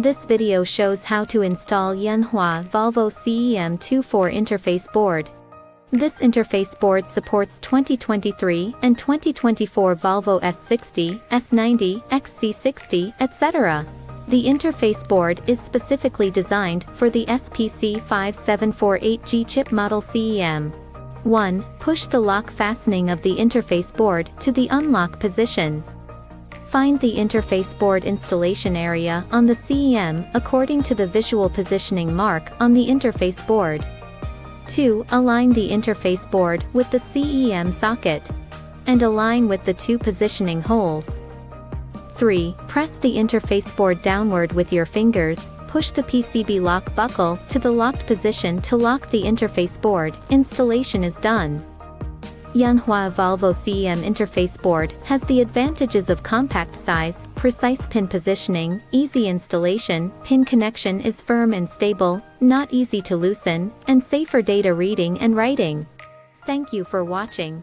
This video shows how to install Yanhua Volvo CEM24 interface board. This interface board supports 2023 and 2024 Volvo S60, S90, XC60, etc. The interface board is specifically designed for the SPC5748G chip model CEM. 1. Push the lock fastening of the interface board to the unlock position. Find the interface board installation area on the CEM according to the visual positioning mark on the interface board. 2. Align the interface board with the CEM socket. And align with the two positioning holes. 3. Press the interface board downward with your fingers, push the PCB lock buckle to the locked position to lock the interface board. Installation is done. Yanhua Volvo CEM interface board has the advantages of compact size, precise pin positioning, easy installation, pin connection is firm and stable, not easy to loosen, and safer data reading and writing. Thank you for watching.